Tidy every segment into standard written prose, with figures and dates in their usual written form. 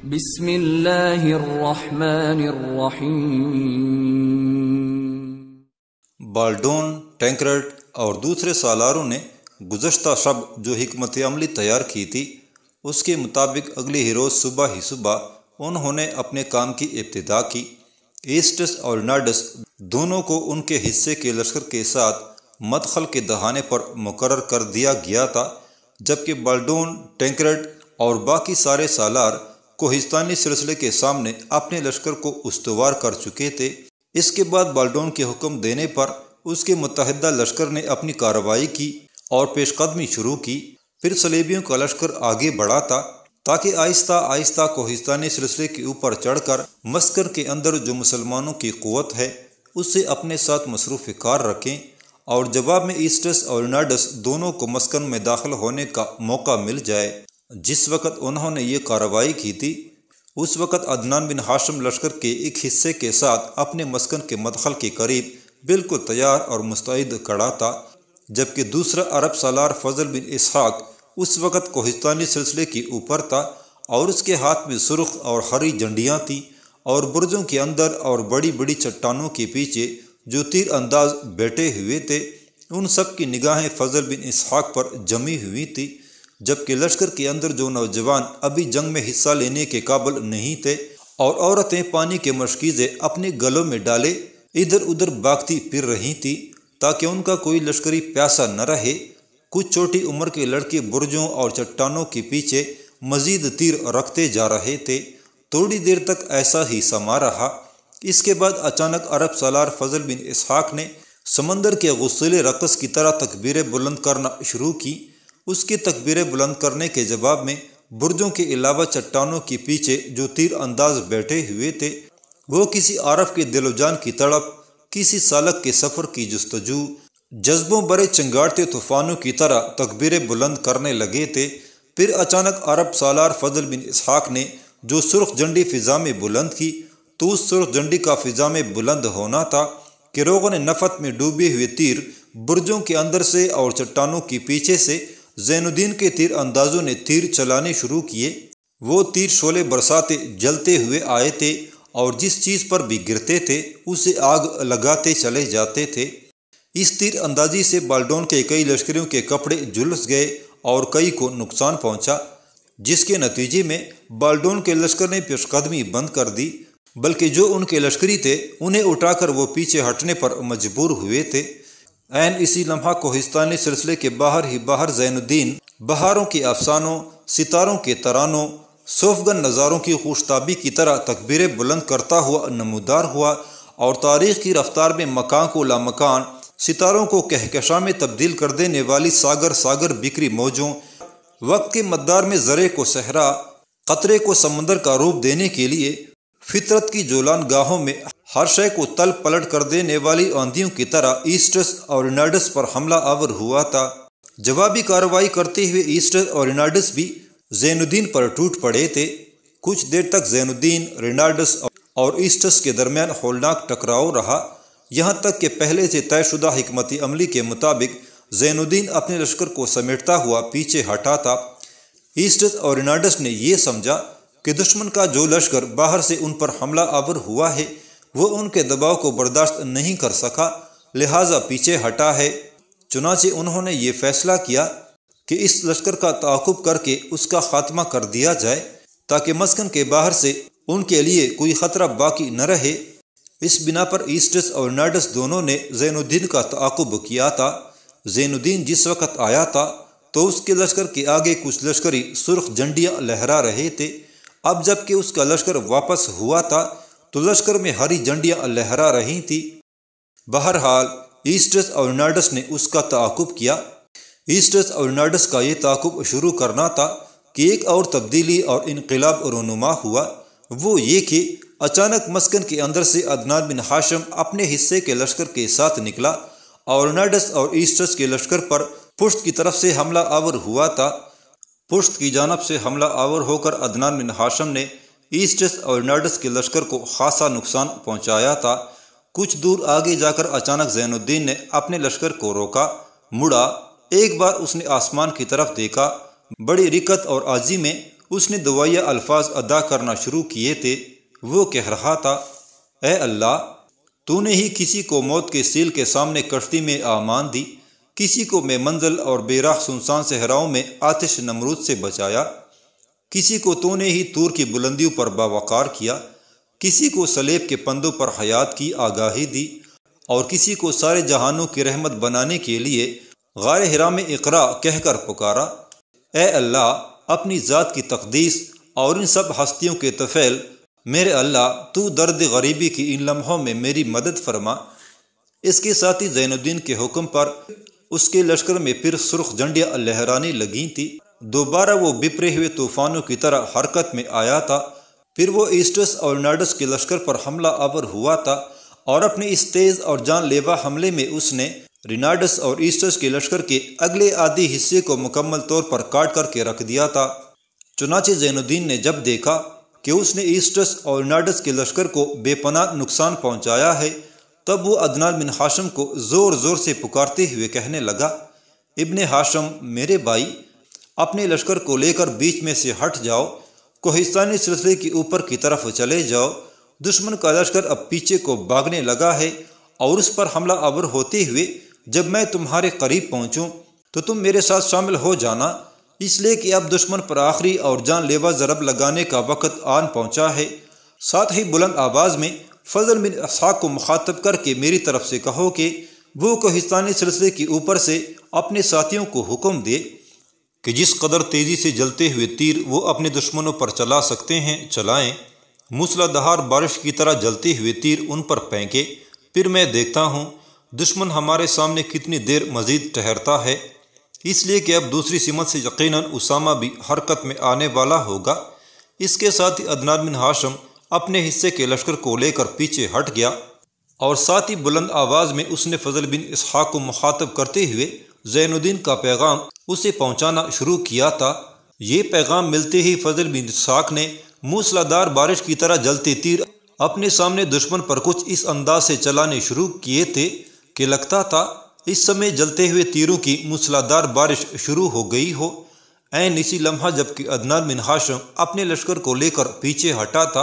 بسم اللہ الرحمن الرحیم۔ بالڈون، ٹینکرٹ اور دوسرے سالاروں نے گزشتہ شب جو حکمت عملی تیار کی تھی اس کے مطابق اگلے ہی روز صبح انہوں نے اپنے کام کی ابتدا کی۔ ایسٹس اور رینالڈس دونوں کو ان کے حصے کے لشکر کے ساتھ مدخل کے دہانے پر مقرر کر دیا گیا تھا، جبکہ بالڈون، ٹینکرٹ اور باقی سارے سالار کوہستانی سلسلے کے سامنے اپنے لشکر کو استوار کر چکے تھے۔ اس کے بعد بالڈون کے حکم دینے پر اس کے متحدہ لشکر نے اپنی کارروائی کی اور پیش قدمی شروع کی۔ پھر صلیبیوں کا لشکر آگے بڑھا تھا تاکہ آہستہ آہستہ کوہستانی سلسلے کے اوپر چڑھ کر مسکن کے اندر جو مسلمانوں کی قوت ہے اسے اپنے ساتھ مصروف کار رکھیں، اور جواب میں ایسٹس اور رینالڈس دونوں کو مسکن میں داخل ہونے کا موقع مل جائے۔ جس وقت انہوں نے یہ کارروائی کی تھی اس وقت عدنان بن ہاشم لشکر کے ایک حصے کے ساتھ اپنے مسکن کے مدخل کے قریب بالکل تیار اور مستعد کھڑا تھا، جبکہ دوسرا عرب سالار فضل بن اسحاق اس وقت کوہستانی سلسلے کے اوپر تھا اور اس کے ہاتھ میں سرخ اور ہری جھنڈیاں تھیں، اور برجوں کے اندر اور بڑی بڑی چٹانوں کے پیچھے جو تیر انداز بیٹھے ہوئے تھے ان سب کی نگاہیں فضل بن اسحاق پر جمی ہوئی تھی، جبکہ لشکر کے اندر جو نوجوان ابھی جنگ میں حصہ لینے کے قابل نہیں تھے اور عورتیں پانی کے مشکیزیں اپنے گلوں میں ڈالے ادھر ادھر بھاگتی پھر رہی تھیں تاکہ ان کا کوئی لشکری پیاسا نہ رہے۔ کچھ چھوٹی عمر کے لڑکے برجوں اور چٹانوں کے پیچھے مزید تیر رکھتے جا رہے تھے۔ تھوڑی دیر تک ایسا ہی سما رہا۔ اس کے بعد اچانک عرب سالار فضل بن اسحاق نے سمندر کے غسیلے رقص کی طرح تکبیریں بلند کرنا شروع کی۔ اس کے تکبیریں بلند کرنے کے جواب میں برجوں کے علاوہ چٹانوں کے پیچھے جو تیر انداز بیٹھے ہوئے تھے وہ کسی عارف کے دل و جان کی تڑپ، کسی سالک کے سفر کی جستجو، جذبوں برے چنگاڑتے طوفانوں کی طرح تکبیریں بلند کرنے لگے تھے۔ پھر اچانک عرب سالار فضل بن اسحاق نے جو سرخ جھنڈی فضا میں بلند کی تو اس سرخ جھنڈی کا فضا میں بلند ہونا تھا کہ روغن نفت میں ڈوبے ہوئے تیر برجوں کے اندر سے اور چٹانوں کے پیچھے سے زین الدین کے تیر اندازوں نے تیر چلانے شروع کیے۔ وہ تیر شعلے برساتے جلتے ہوئے آئے تھے اور جس چیز پر بھی گرتے تھے اسے آگ لگاتے چلے جاتے تھے۔ اس تیر اندازی سے بالڈون کے کئی لشکریوں کے کپڑے جھلس گئے اور کئی کو نقصان پہنچا، جس کے نتیجے میں بالڈون کے لشکر نے پیش قدمی بند کر دی، بلکہ جو ان کے لشکری تھے انہیں اٹھا کر وہ پیچھے ہٹنے پر مجبور ہوئے تھے۔ عین اسی لمحہ کوہستانی سلسلے کے باہر ہی باہر زین الدین بہاروں کے افسانوں، ستاروں کے ترانوں، صوفگن نظاروں کی خوشتابی کی طرح تکبیریں بلند کرتا ہوا نمودار ہوا، اور تاریخ کی رفتار میں مکان کو لامکان، ستاروں کو کہکشاں میں تبدیل کر دینے والی ساگر ساگر بکری موجوں، وقت کے مدار میں ذرے کو صحرا، قطرے کو سمندر کا روپ دینے کے لیے فطرت کی جولان گاہوں میں ہر شے کو تل پلٹ کر دینے والی آندھیوں کی طرح ایسٹس اور رینالڈس پر حملہ آور ہوا تھا۔ جوابی کارروائی کرتے ہوئے ایسٹس اور رینالڈس بھی زین الدین پر ٹوٹ پڑے تھے۔ کچھ دیر تک زین الدین، رینالڈس اور ایسٹس کے درمیان ہولناک ٹکراؤ رہا، یہاں تک کہ پہلے سے طے شدہ حکمت عملی کے مطابق زین الدین اپنے لشکر کو سمیٹتا ہوا پیچھے ہٹا تھا۔ ایسٹس اور رینالڈس نے یہ سمجھا کہ دشمن کا جو لشکر باہر سے ان پر حملہ آور ہوا ہے وہ ان کے دباؤ کو برداشت نہیں کر سکا، لہٰذا پیچھے ہٹا ہے۔ چنانچہ انہوں نے یہ فیصلہ کیا کہ اس لشکر کا تعاقب کر کے اس کا خاتمہ کر دیا جائے تاکہ مسکن کے باہر سے ان کے لیے کوئی خطرہ باقی نہ رہے۔ اس بنا پر ایسٹس اور رینالڈس دونوں نے زین الدین کا تعاقب کیا تھا۔ زین الدین جس وقت آیا تھا تو اس کے لشکر کے آگے کچھ لشکری سرخ جھنڈیاں لہرا رہے تھے۔ اب جب کہ اس کا لشکر واپس ہوا تھا تو لشکر میں ہری جھنڈیاں لہرا رہی تھیں۔ بہرحال ایسٹس اور رینالڈس نے اس کا تعاقب کیا۔ ایسٹس اور رینالڈس کا یہ تعاقب شروع کرنا تھا کہ ایک اور تبدیلی اور انقلاب رونما ہوا، وہ یہ کہ اچانک مسکن کے اندر سے عدنان بن ہاشم اپنے حصے کے لشکر کے ساتھ نکلا اور رینالڈس اور ایسٹس کے لشکر پر پشت کی طرف سے حملہ آور ہوا تھا۔ پشت کی جانب سے حملہ آور ہو کر عدنان بن ہاشم نے ایسٹس اور رینالڈس کے لشکر کو خاصا نقصان پہنچایا تھا۔ کچھ دور آگے جا کر اچانک زین الدین نے اپنے لشکر کو روکا، مڑا، ایک بار اس نے آسمان کی طرف دیکھا، بڑی رکت اور عاجزی میں اس نے دعائیہ الفاظ ادا کرنا شروع کیے تھے۔ وہ کہہ رہا تھا، اے اللہ، تو نے ہی کسی کو موت کے سیل کے سامنے کشتی میں امان دی، کسی کو میں منزل اور بے راہ سنسان صحراؤں میں آتش نمرود سے بچایا، کسی کو تو نے ہی طور کی بلندیوں پر باوقار کیا، کسی کو صلیب کے پندوں پر حیات کی آگاہی دی، اور کسی کو سارے جہانوں کی رحمت بنانے کے لیے غار حرا میں اقرا کہہ کر پکارا۔ اے اللہ، اپنی ذات کی تقدیس اور ان سب ہستیوں کے طفیل، میرے اللہ، تو درد غریبی کی ان لمحوں میں میری مدد فرما۔ اس کے ساتھ ہی زین الدین کے حکم پر اس کے لشکر میں پھر سرخ جھنڈیاں لہرانے لگی تھیں۔ دوبارہ وہ بپرے ہوئے طوفانوں کی طرح حرکت میں آیا تھا۔ پھر وہ ایسٹس اور رینارڈس کے لشکر پر حملہ آور ہوا تھا، اور اپنے اس تیز اور جان لیوا حملے میں اس نے رینارڈس اور ایسٹس کے لشکر کے اگلے آدھی حصے کو مکمل طور پر کاٹ کر کے رکھ دیا تھا۔ چنانچہ زین الدین نے جب دیکھا کہ اس نے ایسٹس اور رینارڈس کے لشکر کو بے پناہ نقصان پہنچایا ہے، تب وہ عدنان بن ہاشم کو زور زور سے پکارتے ہوئے کہنے لگا، ابن ہاشم، میرے بھائی، اپنے لشکر کو لے کر بیچ میں سے ہٹ جاؤ، کوہستانی سلسلے کے اوپر کی طرف چلے جاؤ۔ دشمن کا لشکر اب پیچھے کو بھاگنے لگا ہے، اور اس پر حملہ آور ہوتے ہوئے جب میں تمہارے قریب پہنچوں تو تم میرے ساتھ شامل ہو جانا، اس لیے کہ اب دشمن پر آخری اور جان لیوا ضرب لگانے کا وقت آن پہنچا ہے۔ ساتھ ہی بلند آواز میں فضل بن اسحاق کو مخاطب کر کے میری طرف سے کہو کہ وہ کوہستانی سلسلے کے اوپر سے اپنے ساتھیوں کو حکم دے کہ جس قدر تیزی سے جلتے ہوئے تیر وہ اپنے دشمنوں پر چلا سکتے ہیں چلائیں، موسلا دھار بارش کی طرح جلتے ہوئے تیر ان پر پھینکے، پھر میں دیکھتا ہوں دشمن ہمارے سامنے کتنی دیر مزید ٹھہرتا ہے، اس لیے کہ اب دوسری سمت سے یقیناً اسامہ بھی حرکت میں آنے والا ہوگا۔ اس کے ساتھ ہی عدنان بن ہاشم اپنے حصے کے لشکر کو لے کر پیچھے ہٹ گیا، اور ساتھ ہی بلند آواز میں اس نے فضل بن اسحاق کو مخاطب کرتے ہوئے زین الدین کا پیغام اسے پہنچانا شروع کیا تھا۔ یہ پیغام ملتے ہی فضل بن اسحاق نے موسلا دھار بارش کی طرح جلتے تیر اپنے سامنے دشمن پر کچھ اس انداز سے چلانے شروع کیے تھے کہ لگتا تھا اس سمے جلتے ہوئے تیروں کی موسلا دھار بارش شروع ہو گئی ہو۔ عین اسی لمحہ جب کہ عدنان بن ہاشم اپنے لشکر کو لے کر پیچھے ہٹا تھا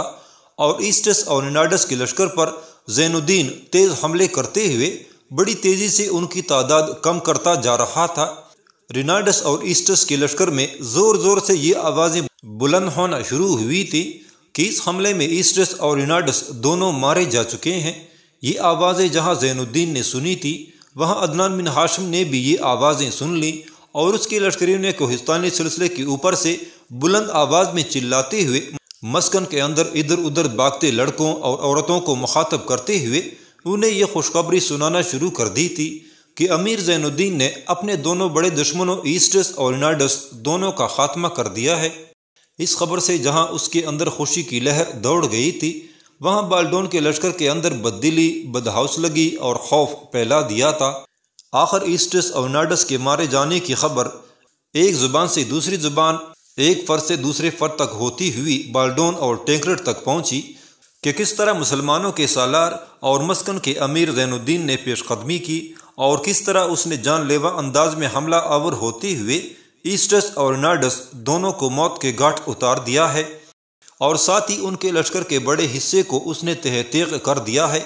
اور ایسٹس اور رینارڈس کے لشکر پر زین الدین تیز حملے کرتے ہوئے بڑی تیزی سے ان کی تعداد کم کرتا جا رہا تھا، رینارڈس اور ایسٹس کے لشکر میں زور زور سے یہ آوازیں بلند ہونا شروع ہوئی تھی کہ اس حملے میں ایسٹس اور رینارڈس دونوں مارے جا چکے ہیں۔ یہ آوازیں جہاں زین الدین نے سنی تھی، وہاں عدنان بن ہاشم نے بھی یہ آوازیں سن لیں، اور اس کے لشکریوں نے کوہستانی سلسلے کے اوپر سے بلند آواز میں چلاتے ہوئے مسکن کے اندر ادھر ادھر بھاگتے لڑکوں اور عورتوں کو مخاطب کرتے ہوئے انہیں یہ خوشخبری سنانا شروع کر دی تھی کہ امیر زین الدین نے اپنے دونوں بڑے دشمنوں ایسٹس اور رینارڈس دونوں کا خاتمہ کر دیا ہے۔ اس خبر سے جہاں اس کے اندر خوشی کی لہر دوڑ گئی تھی، وہاں بالڈون کے لشکر کے اندر بددلی، بدحوصلگی اور خوف پھیلا دیا تھا۔ آخر ایسٹس اور رینارڈس کے مارے جانے کی خبر ایک زبان سے دوسری زبان، ایک فر سے دوسرے فر تک ہوتی ہوئی بالڈون اور ٹینکرٹ تک پہنچی کہ کس طرح مسلمانوں کے سالار اور مسکن کے امیر زین الدین نے پیش قدمی کی، اور کس طرح اس نے جان لیوا انداز میں حملہ آور ہوتے ہوئے ایسٹس اور رینارڈس دونوں کو موت کے گھاٹ اتار دیا ہے، اور ساتھ ہی ان کے لشکر کے بڑے حصے کو اس نے تہہ تیغ کر دیا ہے۔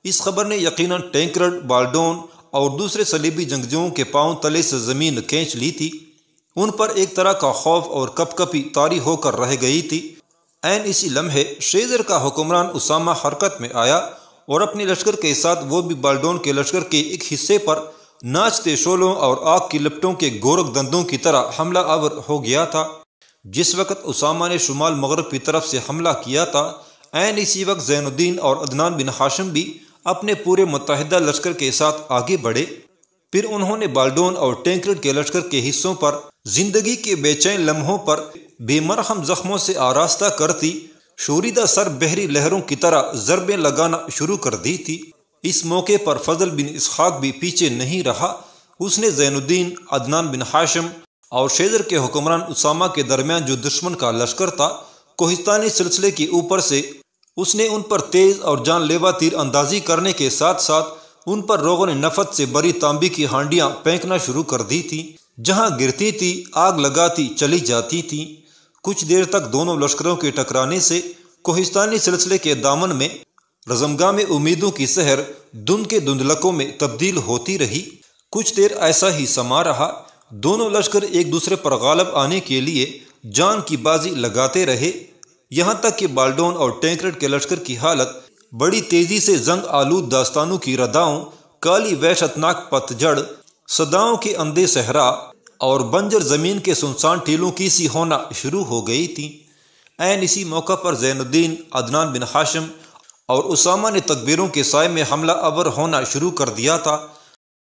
اس خبر نے یقیناً ٹینکرٹ، بالڈون اور دوسرے صلیبی جنگجوؤں کے پاؤں تلے سے زمین کھینچ لی تھی۔ ان پر ایک طرح کا خوف اور کپ کپی طاری ہو کر رہ گئی تھی۔ عین اسی لمحے شیزر کا حکمران اسامہ حرکت میں آیا، اور اپنے لشکر کے ساتھ وہ بھی بالڈون کے لشکر کے ایک حصے پر ناچتے شولوں اور آگ کی لپٹوں کے گورک دندوں کی طرح حملہ آور ہو گیا تھا۔ جس وقت اسامہ نے شمال مغرب کی طرف سے حملہ کیا تھا، عین اسی وقت زین الدین اور عدنان بن ہاشم بھی اپنے پورے متحدہ لشکر کے ساتھ آگے بڑھے۔ پھر انہوں نے بالڈون اور ٹینکرٹ کے لشکر کے حصوں پر زندگی کے بے چین لمحوں پر بے مرہم زخموں سے آراستہ کرتی شوریدہ سر بحری لہروں کی طرح ضربیں لگانا شروع کر دی تھی۔ اس موقع پر فضل بن اسحاق بھی پیچھے نہیں رہا۔ اس نے زین الدین، عدنان بن ہاشم اور شیزر کے حکمران اسامہ کے درمیان جو دشمن کا لشکر تھا، کوہستانی سلسلے کے اوپر سے اس نے ان پر تیز اور جان لیوا تیر اندازی کرنے کے ساتھ ساتھ ان پر روغن نفت سے بری تانبی کی ہانڈیاں پھینکنا شروع کر دی تھیں، جہاں گرتی تھی آگ لگاتی چلی جاتی تھیں۔ کچھ دیر تک دونوں لشکروں کے ٹکرانے سے کوہستانی سلسلے کے دامن میں رزمگاہ میں امیدوں کی سحر دھند کے دھندلکوں میں تبدیل ہوتی رہی۔ کچھ دیر ایسا ہی سما رہا۔ دونوں لشکر ایک دوسرے پر غالب آنے کے لیے جان کی بازی لگاتے رہے، یہاں تک کہ بالڈون اور ٹینکرٹ کے لشکر کی حالت بڑی تیزی سے زنگ آلود داستانوں کی رداؤں، کالی وحشتناک پتجھڑ، صداؤں کے اندھے صحرا اور بنجر زمین کے سنسان ٹیلوں کی سی ہونا شروع ہو گئی تھی۔ عین اسی موقع پر زین الدین، عدنان بن ہاشم اور اسامہ نے تکبیروں کے سائے میں حملہ آور ہونا شروع کر دیا تھا،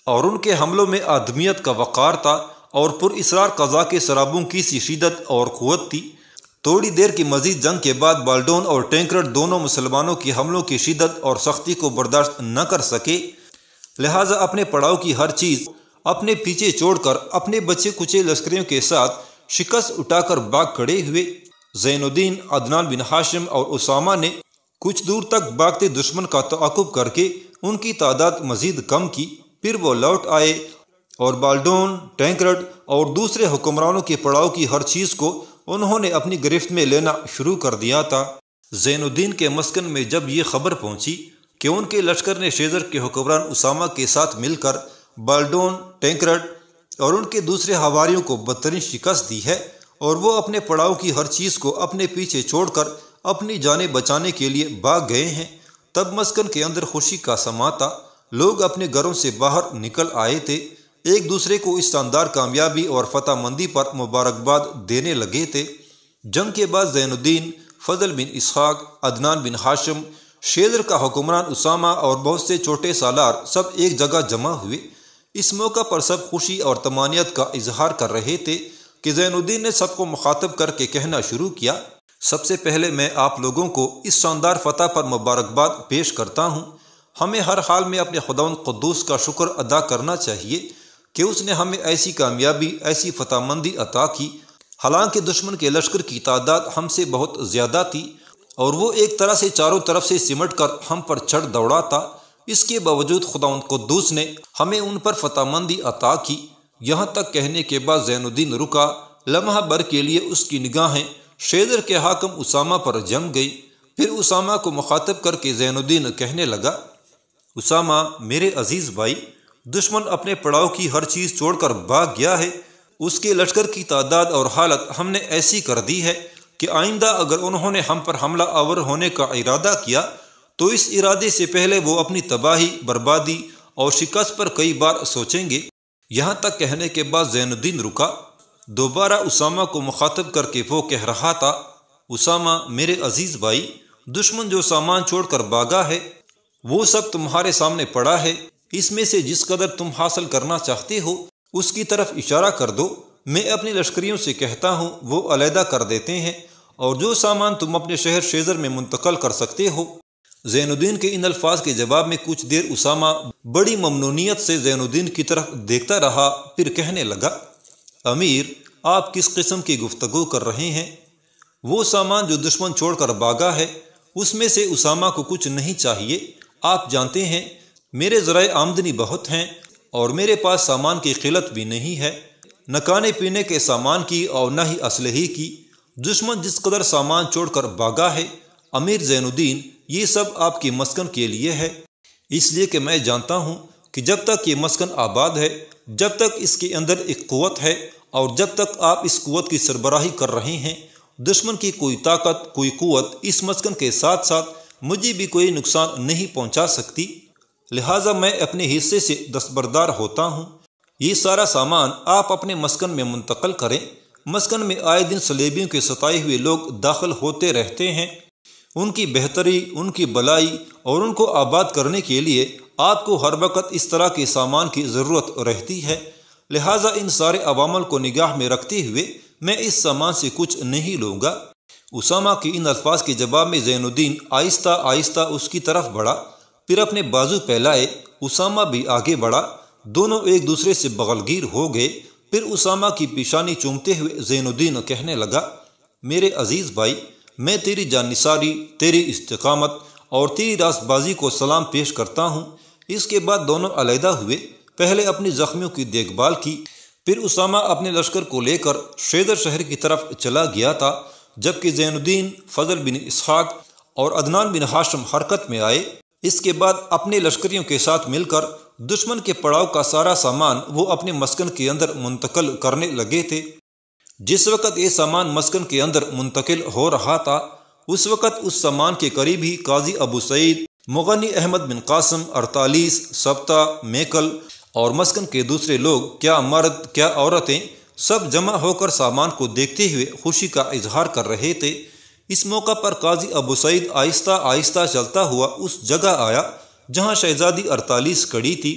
اور ان کے حملوں میں آدمیت کا وقار تھا اور پر اسرار قضا کے سرابوں کی سی شدت اور قوت تھی۔ تھوڑی دیر کی مزید جنگ کے بعد بالڈون اور ٹینکرٹ دونوں مسلمانوں کی حملوں کی شدت اور سختی کو برداشت نہ کر سکے، لہٰذا اپنے پڑاؤ کی ہر چیز اپنے پیچھے چھوڑ کر اپنے بچے کچے لشکریوں کے ساتھ شکست اٹھا کر بھاگ کھڑے ہوئے۔ زین الدین، عدنان بن ہاشم اور اسامہ نے کچھ دور تک بھاگتے دشمن کا تعاقب کر کے ان کی تعداد مزید کم کی، پھر وہ لوٹ آئے اور بالڈون، ٹینکرٹ اور دوسرے حکمرانوں کے پڑاؤ کی ہر چیز کو انہوں نے اپنی گرفت میں لینا شروع کر دیا تھا۔ زین الدین کے مسکن میں جب یہ خبر پہنچی کہ ان کے لشکر نے شیزر کے حکمران اسامہ کے ساتھ مل کر بالڈون، ٹینکرٹ اور ان کے دوسرے حواریوں کو بدترین شکست دی ہے اور وہ اپنے پڑاؤ کی ہر چیز کو اپنے پیچھے چھوڑ کر اپنی جانیں بچانے کے لیے بھاگ گئے ہیں، تب مسکن کے اندر خوشی کا سما تھا۔ لوگ اپنے گھروں سے باہر نکل آئے تھے، ایک دوسرے کو اس شاندار کامیابی اور فتح مندی پر مبارکباد دینے لگے تھے۔ جنگ کے بعد زین الدین، فضل بن اسحاق، عدنان بن ہاشم، شیزر کا حکمران اسامہ اور بہت سے چھوٹے سالار سب ایک جگہ جمع ہوئے۔ اس موقع پر سب خوشی اور طمانینت کا اظہار کر رہے تھے کہ زین الدین نے سب کو مخاطب کر کے کہنا شروع کیا، سب سے پہلے میں آپ لوگوں کو اس شاندار فتح پر مبارکباد پیش کرتا ہوں۔ ہمیں ہر حال میں اپنے خداوند قدوس کا شکر ادا کرنا چاہیے کہ اس نے ہمیں ایسی کامیابی، ایسی فتح مندی عطا کی، حالانکہ دشمن کے لشکر کی تعداد ہم سے بہت زیادہ تھی اور وہ ایک طرح سے چاروں طرف سے سمٹ کر ہم پر چڑھ دوڑا تھا۔ اس کے باوجود خداوند قدوس نے ہمیں ان پر فتح مندی عطا کی۔ یہاں تک کہنے کے بعد زین الدین رکا، لمحہ بھر کے لیے اس کی نگاہیں شیزر کے حاکم اسامہ پر جم گئی، پھر اسامہ کو مخاطب کر کے زین الدین کہنے لگا، اسامہ میرے عزیز بھائی، دشمن اپنے پڑاؤ کی ہر چیز چھوڑ کر بھاگ گیا ہے۔ اس کے لشکر کی تعداد اور حالت ہم نے ایسی کر دی ہے کہ آئندہ اگر انہوں نے ہم پر حملہ آور ہونے کا ارادہ کیا تو اس ارادے سے پہلے وہ اپنی تباہی، بربادی اور شکست پر کئی بار سوچیں گے۔ یہاں تک کہنے کے بعد زین الدین رکا، دوبارہ اسامہ کو مخاطب کر کے وہ کہہ رہا تھا، اسامہ میرے عزیز بھائی، دشمن جو سامان چھوڑ کر بھاگا ہے وہ سب تمہارے سامنے پڑا ہے، اس میں سے جس قدر تم حاصل کرنا چاہتے ہو اس کی طرف اشارہ کر دو، میں اپنی لشکریوں سے کہتا ہوں وہ علیحدہ کر دیتے ہیں، اور جو سامان تم اپنے شہر شیزر میں منتقل کر سکتے ہو۔ زین الدین کے ان الفاظ کے جواب میں کچھ دیر اسامہ بڑی ممنونیت سے زین الدین کی طرف دیکھتا رہا، پھر کہنے لگا، امیر آپ کس قسم کی گفتگو کر رہے ہیں؟ وہ سامان جو دشمن چھوڑ کر بھاگا ہے اس میں سے اسامہ کو کچھ نہیں چاہیے۔ آپ جانتے ہیں میرے ذرائع آمدنی بہت ہیں اور میرے پاس سامان کی قلت بھی نہیں ہے، نہ کھانے پینے کے سامان کی اور نہ ہی اسلحے کی۔ دشمن جس قدر سامان چھوڑ کر بھاگا ہے امیر زین الدین، یہ سب آپ کی مسکن کے لیے ہے، اس لیے کہ میں جانتا ہوں کہ جب تک یہ مسکن آباد ہے، جب تک اس کے اندر ایک قوت ہے اور جب تک آپ اس قوت کی سربراہی کر رہے ہیں، دشمن کی کوئی طاقت، کوئی قوت اس مسکن کے ساتھ ساتھ مجھے بھی کوئی نقصان نہیں پہنچا سکتی، لہٰذا میں اپنے حصے سے دستبردار ہوتا ہوں۔ یہ سارا سامان آپ اپنے مسکن میں منتقل کریں۔ مسکن میں آئے دن صلیبیوں کے ستائے ہوئے لوگ داخل ہوتے رہتے ہیں، ان کی بہتری، ان کی بلائی اور ان کو آباد کرنے کے لیے آپ کو ہر وقت اس طرح کے سامان کی ضرورت رہتی ہے، لہٰذا ان سارے عوامل کو نگاہ میں رکھتے ہوئے میں اس سامان سے کچھ نہیں لوں گا۔ اسامہ کے ان الفاظ کے جواب میں زین الدین آہستہ آہستہ اس کی طرف بڑھا، پھر اپنے بازو پھیلائے، اسامہ بھی آگے بڑھا، دونوں ایک دوسرے سے بغلگیر ہو گئے۔ پھر اسامہ کی پیشانی چومتے ہوئے زین الدین کہنے لگا، میرے عزیز بھائی، میں تیری جانثاری، تیری استقامت اور تیری راست بازی کو سلام پیش کرتا ہوں۔ اس کے بعد دونوں علیحدہ ہوئے، پہلے اپنی زخمیوں کی دیکھ بھال کی، پھر اسامہ اپنے لشکر کو لے کر شیدر شہر کی طرف چلا گیا تھا، جبکہ زین الدین، فضل بن اسحاق اور عدنان بن ہاشم حرکت میں آئے۔ اس کے بعد اپنے لشکریوں کے ساتھ مل کر دشمن کے پڑاؤ کا سارا سامان وہ اپنے مسکن کے اندر منتقل کرنے لگے تھے۔ جس وقت یہ سامان مسکن کے اندر منتقل ہو رہا تھا، اس وقت اس سامان کے قریب ہی قاضی ابو سعید، مغنی احمد بن قاسم، 48 سبتہ، میکل اور مسکن کے دوسرے لوگ، کیا مرد کیا عورتیں، سب جمع ہو کر سامان کو دیکھتے ہوئے خوشی کا اظہار کر رہے تھے۔ اس موقع پر قاضی ابو سعید آہستہ آہستہ چلتا ہوا اس جگہ آیا جہاں شہزادی 48 کھڑی تھی۔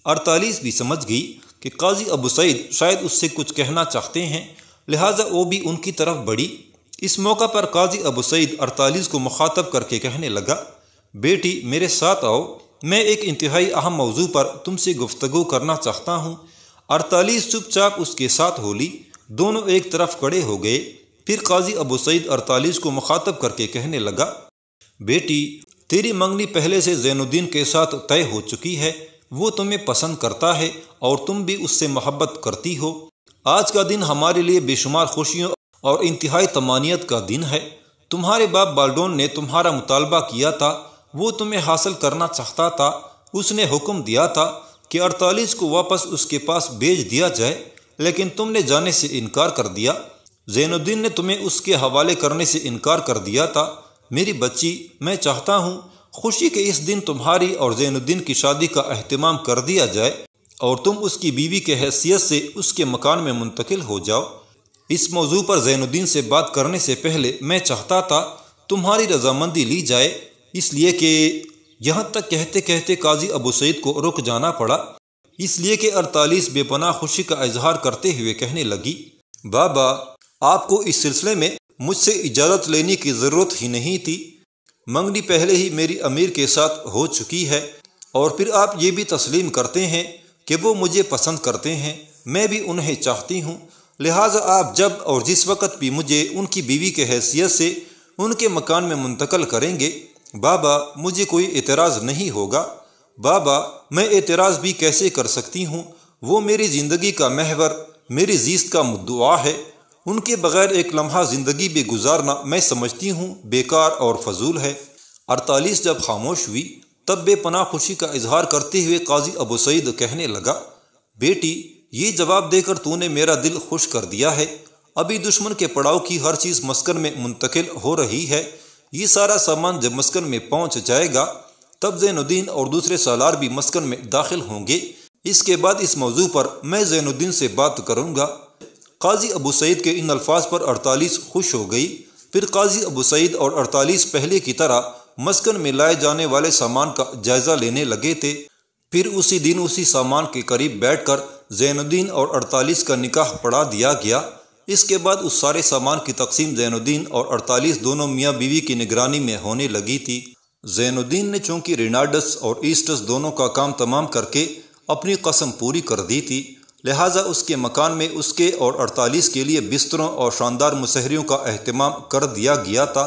48 بھی سمجھ گئی کہ قاضی ابو سعید شاید اس سے کچھ کہنا چاہتے ہیں، لہٰذا وہ بھی ان کی طرف بڑھی۔ اس موقع پر قاضی ابو سعید 48 کو مخاطب کر کے کہنے لگا، بیٹی میرے ساتھ آؤ، میں ایک انتہائی اہم موضوع پر تم سے گفتگو کرنا چاہتا ہوں۔ 48 چپ چاپ اس کے ساتھ ہو لی، دونوں ایک طرف کھڑے ہو گئے۔ پھر قاضی ابو سعید 48 کو مخاطب کر کے کہنے لگا، بیٹی تیری منگنی پہلے سے زین الدین کے ساتھ طے ہو چکی ہے، وہ تمہیں پسند کرتا ہے اور تم بھی اس سے محبت کرتی ہو۔ آج کا دن ہمارے لیے بے شمار خوشیوں اور انتہائی طمانینت کا دن ہے۔ تمہارے باپ بالڈون نے تمہارا مطالبہ کیا تھا، وہ تمہیں حاصل کرنا چاہتا تھا۔ اس نے حکم دیا تھا کہ 48 کو واپس اس کے پاس بھیج دیا جائے، لیکن تم نے جانے سے انکار کر دیا۔ زین الدین نے تمہیں اس کے حوالے کرنے سے انکار کر دیا تھا۔ میری بچی، میں چاہتا ہوں خوشی کے اس دن تمہاری اور زین الدین کی شادی کا اہتمام کر دیا جائے اور تم اس کی بیوی کے حیثیت سے اس کے مکان میں منتقل ہو جاؤ۔ اس موضوع پر زین الدین سے بات کرنے سے پہلے میں چاہتا تھا تمہاری رضامندی لی جائے، اس لیے کہ یہاں تک کہتے کہتے قاضی ابو سعید کو رک جانا پڑا، اس لیے کہ 48 بے پناہ خوشی کا اظہار کرتے ہوئے کہنے لگی، بابا آپ کو اس سلسلے میں مجھ سے اجازت لینے کی ضرورت ہی نہیں تھی، منگنی پہلے ہی میری امیر کے ساتھ ہو چکی ہے، اور پھر آپ یہ بھی تسلیم کرتے ہیں کہ وہ مجھے پسند کرتے ہیں، میں بھی انہیں چاہتی ہوں، لہٰذا آپ جب اور جس وقت بھی مجھے ان کی بیوی کے حیثیت سے ان کے مکان میں منتقل کریں گے، بابا مجھے کوئی اعتراض نہیں ہوگا۔ بابا میں اعتراض بھی کیسے کر سکتی ہوں، وہ میری زندگی کا محور، میری زیست کا مدعا ہے، ان کے بغیر ایک لمحہ زندگی بھی گزارنا میں سمجھتی ہوں بیکار اور فضول ہے۔ 48 جب خاموش ہوئی تب بے پناہ خوشی کا اظہار کرتے ہوئے قاضی ابو سعید کہنے لگا، بیٹی یہ جواب دے کر تو نے میرا دل خوش کر دیا ہے۔ ابھی دشمن کے پڑاؤ کی ہر چیز مسکن میں منتقل ہو رہی ہے، یہ سارا سامان جب مسکن میں پہنچ جائے گا تب زین الدین اور دوسرے سالار بھی مسکن میں داخل ہوں گے، اس کے بعد اس موضوع پر میں زین الدین سے بات کروں گا۔ قاضی ابو سعید کے ان الفاظ پر 48 خوش ہو گئی۔ پھر قاضی ابو سعید اور 48 پہلے کی طرح مسکن میں لائے جانے والے سامان کا جائزہ لینے لگے تھے۔ پھر اسی دن اسی سامان کے قریب بیٹھ کر زین الدین اور 48 کا نکاح پڑھا دیا گیا۔ اس کے بعد اس سارے سامان کی تقسیم زین الدین اور 48 دونوں میاں بیوی کی نگرانی میں ہونے لگی تھی۔ زین الدین نے چونکہ رینارڈس اور ایسٹس دونوں کا کام تمام کر کے اپنی قسم پوری کر دی تھی، لہٰذا اس کے مکان میں اس کے اور 48 کے لیے بستروں اور شاندار مسہریوں کا اہتمام کر دیا گیا تھا،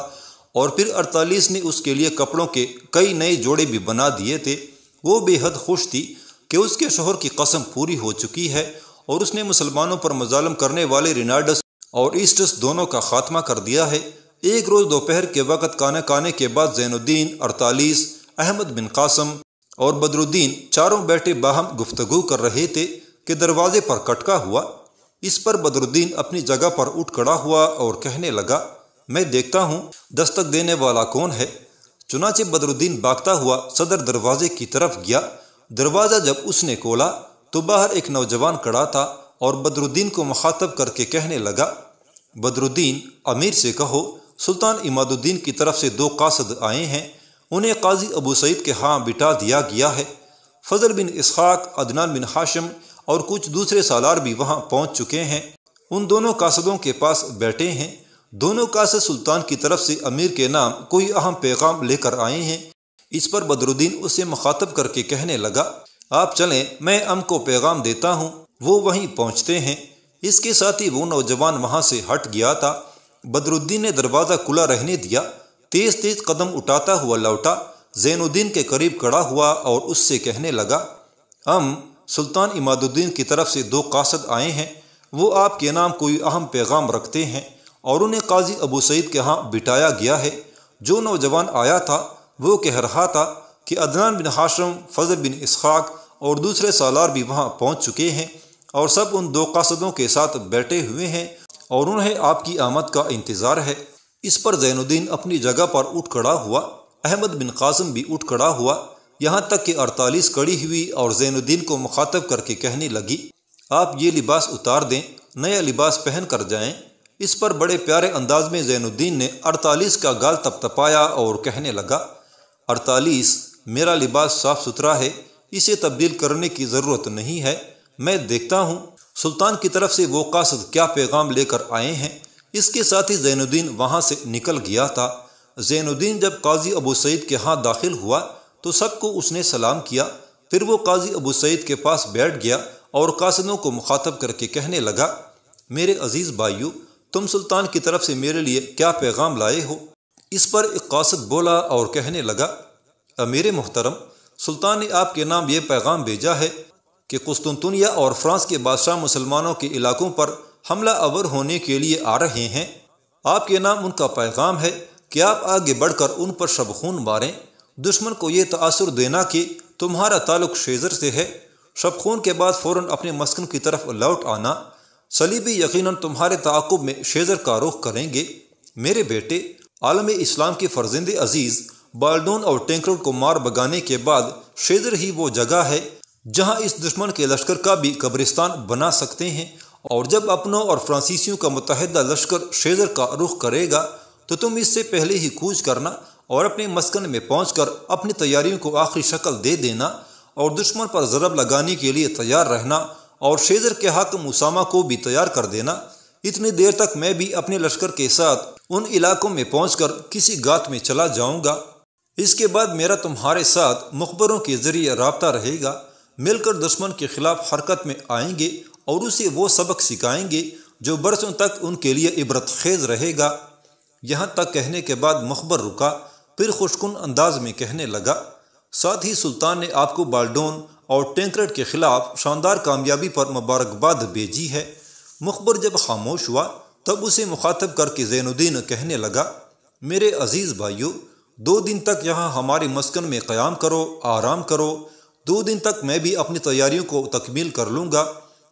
اور پھر 48 نے اس کے لیے کپڑوں کے کئی نئے جوڑے بھی بنا دیے تھے۔ وہ بے حد خوش تھی کہ اس کے شوہر کی قسم پوری ہو چکی ہے اور اس نے مسلمانوں پر مظالم کرنے والے رینارڈس اور ایسٹس دونوں کا خاتمہ کر دیا ہے۔ ایک روز دوپہر کے وقت کھانا کھانے کے بعد زین الدین، 48، احمد بن قاسم اور بدر الدین چاروں بیٹھے باہم گفتگو کر رہے تھے کہ دروازے پر کھٹکا ہوا۔ اس پر بدر الدین اپنی جگہ پر اٹھ کھڑا ہوا اور کہنے لگا، میں دیکھتا ہوں دستک دینے والا کون ہے۔ چنانچہ بدر الدین بھاگتا ہوا صدر دروازے کی طرف گیا۔ دروازہ جب اس نے کھولا تو باہر ایک نوجوان کھڑا تھا اور بدر الدین کو مخاطب کر کے کہنے لگا، بدر الدین امیر سے کہو سلطان عماد الدین کی طرف سے 2 قاصد آئے ہیں، انہیں قاضی ابو سعید کے ہاں بٹھا دیا گیا ہے۔ فضل بن اسحاق، عدنان بن ہاشم اور کچھ دوسرے سالار بھی وہاں پہنچ چکے ہیں، ان دونوں قاصدوں کے پاس بیٹھے ہیں۔ دونوں قاصد سلطان کی طرف سے امیر کے نام کوئی اہم پیغام لے کر آئے ہیں۔ اس پر بدر الدین اسے مخاطب کر کے کہنے لگا، آپ چلیں میں کو پیغام دیتا ہوں۔ وہ وہیں پہنچتے ہیں۔ اس کے ساتھ ہی وہ نوجوان وہاں سے ہٹ گیا تھا۔ بدر الدین نے دروازہ کھلا رہنے دیا، تیز تیز قدم اٹھاتا ہوا لوٹا، زین الدین کے قریب کھڑا ہوا اور اس سے کہنے لگا، سلطان عماد الدین کی طرف سے 2 قاصد آئے ہیں، وہ آپ کے نام کوئی اہم پیغام رکھتے ہیں اور انہیں قاضی ابو سعید کے ہاں بٹھایا گیا ہے۔ جو نوجوان آیا تھا وہ کہہ رہا تھا کہ عدنان بن ہاشم، فضل بن اسحاق اور دوسرے سالار بھی وہاں پہنچ چکے ہیں اور سب ان 2 قاصدوں کے ساتھ بیٹھے ہوئے ہیں اور انہیں آپ کی آمد کا انتظار ہے۔ اس پر زین الدین اپنی جگہ پر اٹھ کھڑا ہوا، احمد بن قاسم بھی اٹھ کھڑا ہوا، یہاں تک کہ 48 کھڑی ہوئی اور زین الدین کو مخاطب کر کے کہنے لگی، آپ یہ لباس اتار دیں، نیا لباس پہن کر جائیں۔ اس پر بڑے پیارے انداز میں زین الدین نے 48 کا گال تپتپایا اور کہنے لگا، 48 میرا لباس صاف ستھرا ہے، اسے تبدیل کرنے کی ضرورت نہیں ہے، میں دیکھتا ہوں سلطان کی طرف سے وہ قاصد کیا پیغام لے کر آئے ہیں۔ اس کے ساتھ ہی زین الدین وہاں سے نکل گیا تھا۔ زین الدین جب قاضی ابو سعید کے ہاں داخل ہوا تو سب کو اس نے سلام کیا، پھر وہ قاضی ابو سعید کے پاس بیٹھ گیا اور قاصدوں کو مخاطب کر کے کہنے لگا، میرے عزیز بھائیو، تم سلطان کی طرف سے میرے لیے کیا پیغام لائے ہو؟ اس پر ایک قاصد بولا اور کہنے لگا، امیر محترم، سلطان نے آپ کے نام یہ پیغام بھیجا ہے کہ قسطنطنیہ اور فرانس کے بادشاہ مسلمانوں کے علاقوں پر حملہ آور ہونے کے لیے آ رہے ہیں۔ آپ کے نام ان کا پیغام ہے کہ آپ آگے بڑھ کر ان پر شبخون ماریں، دشمن کو یہ تاثر دینا کہ تمہارا تعلق شیزر سے ہے، شبخون کے بعد فوراً اپنے مسکن کی طرف لوٹ آنا، صلیبی یقیناً تمہارے تعاقب میں شیزر کا رخ کریں گے۔ میرے بیٹے، عالم اسلام کے فرزند عزیز بالڈون اور ٹینکرڈ کو مار بگانے کے بعد شیزر ہی وہ جگہ ہے جہاں اس دشمن کے لشکر کا بھی قبرستان بنا سکتے ہیں، اور جب اپنوں اور فرانسیسیوں کا متحدہ لشکر شیزر کا رخ کرے گا تو تم اس سے پہلے ہی کوچ کرنا اور اپنے مسکن میں پہنچ کر اپنی تیاریوں کو آخری شکل دے دینا اور دشمن پر ضرب لگانے کے لیے تیار رہنا اور شیزر کے حاکم اسامہ کو بھی تیار کر دینا۔ اتنی دیر تک میں بھی اپنے لشکر کے ساتھ ان علاقوں میں پہنچ کر کسی گات میں چلا جاؤں گا۔ اس کے بعد میرا تمہارے ساتھ مخبروں کے ذریعے رابطہ رہے گا، مل کر دشمن کے خلاف حرکت میں آئیں گے اور اسے وہ سبق سکھائیں گے جو برسوں تک ان کے لیے عبرت خیز رہے گا۔ یہاں تک کہنے کے بعد مخبر رکا، پھر خوشکن انداز میں کہنے لگا، ساتھ ہی سلطان نے آپ کو بالڈون اور ٹینکرڈ کے خلاف شاندار کامیابی پر مبارکباد بھیجی ہے۔ مخبر جب خاموش ہوا تب اسے مخاطب کر کے زین الدین کہنے لگا، میرے عزیز بھائیو، 2 دن تک یہاں ہمارے مسکن میں قیام کرو، آرام کرو، 2 دن تک میں بھی اپنی تیاریوں کو تکمیل کر لوں گا۔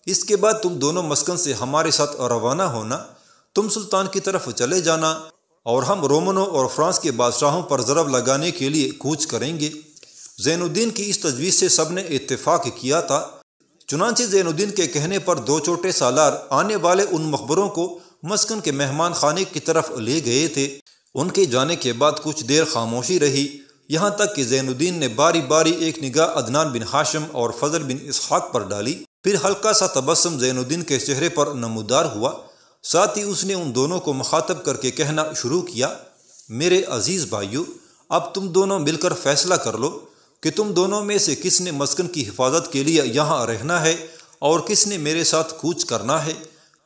اس کے بعد تم دونوں مسکن سے ہمارے ساتھ روانہ ہونا، تم سلطان کی طرف چلے جانا اور ہم رومنوں اور فرانس کے بادشاہوں پر ضرب لگانے کے لیے کوچ کریں گے۔ زین الدین کی اس تجویز سے سب نے اتفاق کیا تھا۔ چنانچہ زین الدین کے کہنے پر 2 چھوٹے سالار آنے والے ان مخبروں کو مسکن کے مہمان خانے کی طرف لے گئے تھے۔ ان کے جانے کے بعد کچھ دیر خاموشی رہی، یہاں تک کہ زین الدین نے باری باری ایک نگاہ عدنان بن ہاشم اور فضل بن اسحاق پر ڈالی، پھر ہلکا سا تبسم زین الدین کے چہرے پر نمودار ہوا، ساتھ ہی اس نے ان دونوں کو مخاطب کر کے کہنا شروع کیا، میرے عزیز بھائیو، اب تم دونوں مل کر فیصلہ کر لو کہ تم دونوں میں سے کس نے مسکن کی حفاظت کے لیے یہاں رہنا ہے اور کس نے میرے ساتھ کوچ کرنا ہے،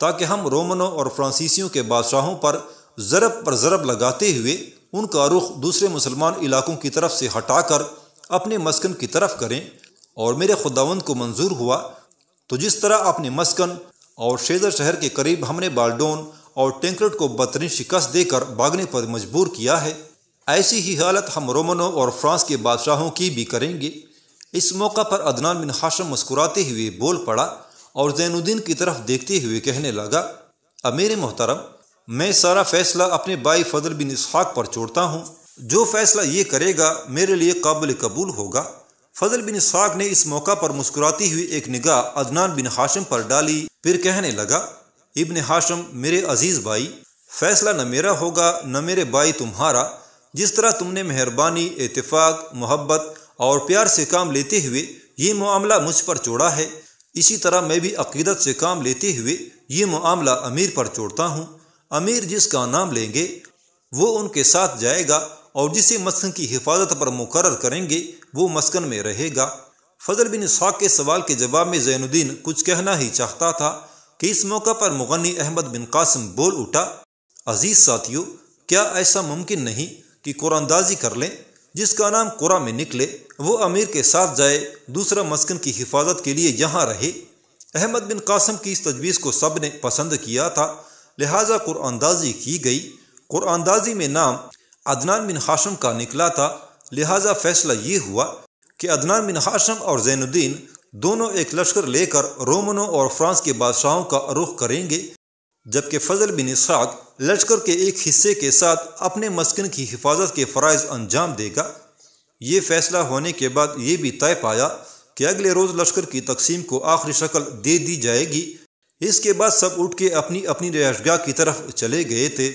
تاکہ ہم رومنوں اور فرانسیسیوں کے بادشاہوں پر ضرب لگاتے ہوئے ان کا رخ دوسرے مسلمان علاقوں کی طرف سے ہٹا کر اپنے مسکن کی طرف کریں۔ اور میرے خداوند کو منظور ہوا تو جس طرح اپنے مسکن اور شیزر شہر کے قریب ہم نے بالڈون اور ٹینکرڈ کو بدترین شکست دے کر بھاگنے پر مجبور کیا ہے، ایسی ہی حالت ہم رومنوں اور فرانس کے بادشاہوں کی بھی کریں گے۔ اس موقع پر عدنان بن ہاشم مسکراتے ہوئے بول پڑا اور زین الدین کی طرف دیکھتے ہوئے کہنے لگا، امیر محترم، میں سارا فیصلہ اپنے بھائی فضل بن اسحاق پر چھوڑتا ہوں، جو فیصلہ یہ کرے گا میرے لیے قابل قبول ہوگا۔ فضل بن اسحاق نے اس موقع پر مسکراتی ہوئی ایک نگاہ عدنان بن ہاشم پر ڈالی، پھر کہنے لگا، ابن ہاشم، میرے عزیز بھائی، فیصلہ نہ میرا ہوگا نہ میرے بھائی تمہارا۔ جس طرح تم نے مہربانی، اتفاق، محبت اور پیار سے کام لیتے ہوئے یہ معاملہ مجھ پر چھوڑا ہے، اسی طرح میں بھی عقیدت سے کام لیتے ہوئے یہ معاملہ امیر پر چھوڑتا ہوں۔ امیر جس کا نام لیں گے وہ ان کے ساتھ جائے گا اور جسے مسکن کی حفاظت پر مقرر کریں گے وہ مسکن میں رہے گا۔ فضل بن اسحاق کے سوال کے جواب میں زین الدین کچھ کہنا ہی چاہتا تھا کہ اس موقع پر مغنی احمد بن قاسم بول اٹھا، عزیز ساتھیو، کیا ایسا ممکن نہیں کہ قرآن اندازی کر لیں؟ جس کا نام قرہ میں نکلے وہ امیر کے ساتھ جائے، دوسرا مسکن کی حفاظت کے لیے یہاں رہے۔ احمد بن قاسم کی اس تجویز کو سب نے پسند کیا تھا، لہٰذا قرآن دازی کی گئی۔ قرآن دازی میں نام عدنان بن ہاشم کا نکلا تھا، لہٰذا فیصلہ یہ ہوا کہ عدنان بن ہاشم اور زین الدین دونوں ایک لشکر لے کر رومنوں اور فرانس کے بادشاہوں کا رخ کریں گے، جبکہ فضل بن اسحاق لشکر کے ایک حصے کے ساتھ اپنے مسکن کی حفاظت کے فرائض انجام دے گا۔ یہ فیصلہ ہونے کے بعد یہ بھی طے پایا کہ اگلے روز لشکر کی تقسیم کو آخری شکل دے دی جائے گی۔ اس کے بعد سب اٹھ کے اپنی اپنی رہائش گاہ کی طرف چلے گئے تھے۔